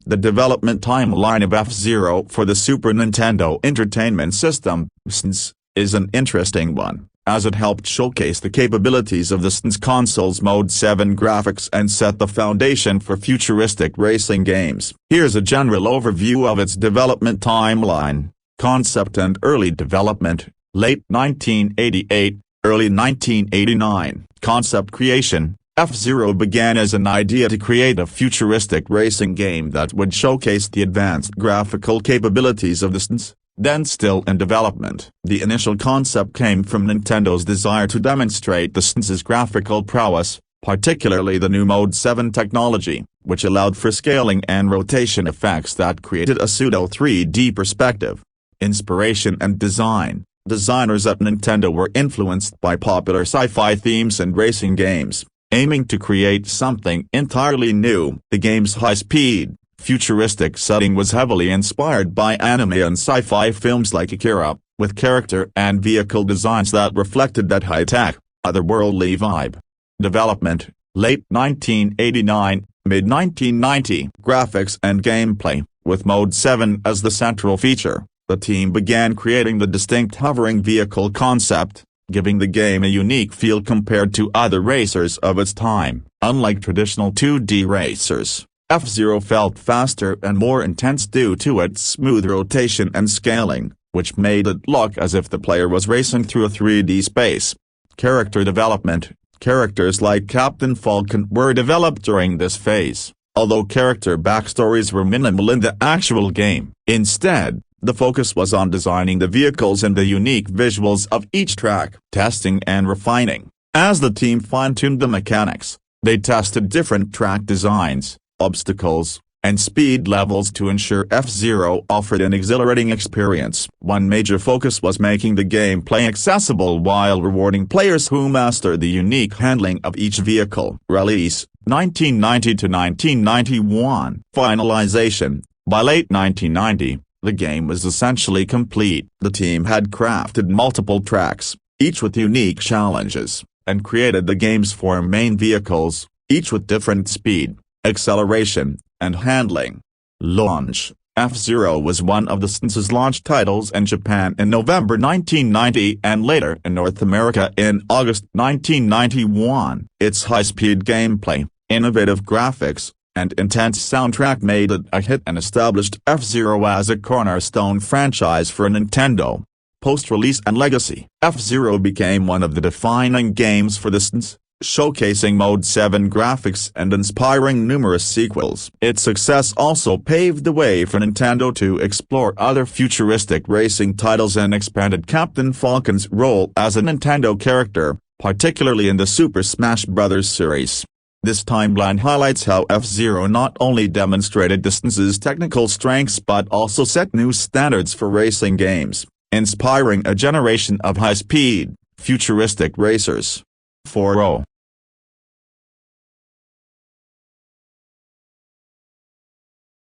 The development timeline of F-Zero for the Super Nintendo Entertainment System, SNES, is an interesting one, as it helped showcase the capabilities of the SNES console's Mode 7 graphics and set the foundation for futuristic racing games. Here's a general overview of its development timeline. Concept and early development: late 1988, early 1989. Concept creation: F-Zero began as an idea to create a futuristic racing game that would showcase the advanced graphical capabilities of the SNES, then still in development. The initial concept came from Nintendo's desire to demonstrate the SNES's graphical prowess, particularly the new Mode 7 technology, which allowed for scaling and rotation effects that created a pseudo-3D perspective. Inspiration and design: designers at Nintendo were influenced by popular sci-fi themes and racing games, aiming to create something entirely new. The game's high-speed, futuristic setting was heavily inspired by anime and sci-fi films like Akira, with character and vehicle designs that reflected that high-tech, otherworldly vibe. Development: late 1989, mid-1990. Graphics and gameplay: with Mode 7 as the central feature, the team began creating the distinct hovering vehicle concept, giving the game a unique feel compared to other racers of its time. Unlike traditional 2D racers, F-Zero felt faster and more intense due to its smooth rotation and scaling, which made it look as if the player was racing through a 3D space. Character development: characters like Captain Falcon were developed during this phase, although character backstories were minimal in the actual game. Instead, the focus was on designing the vehicles and the unique visuals of each track. Testing and refining: as the team fine-tuned the mechanics, they tested different track designs, obstacles, and speed levels to ensure F-Zero offered an exhilarating experience. One major focus was making the gameplay accessible while rewarding players who mastered the unique handling of each vehicle. Release: 1990 to 1991. Finalization: by late 1990. The game was essentially complete. The team had crafted multiple tracks, each with unique challenges, and created the game's 4 main vehicles, each with different speed, acceleration, and handling. Launch: F-Zero was one of the SNES's launch titles in Japan in November 1990 and later in North America in August 1991. Its high-speed gameplay, innovative graphics, and intense soundtrack made it a hit and established F-Zero as a cornerstone franchise for Nintendo. Post-release and legacy: F-Zero became one of the defining games for the SNES, showcasing Mode 7 graphics and inspiring numerous sequels. Its success also paved the way for Nintendo to explore other futuristic racing titles and expanded Captain Falcon's role as a Nintendo character, particularly in the Super Smash Bros. Series. This timeline highlights how F-Zero not only demonstrated the SNES's technical strengths but also set new standards for racing games, inspiring a generation of high-speed, futuristic racers. 4.0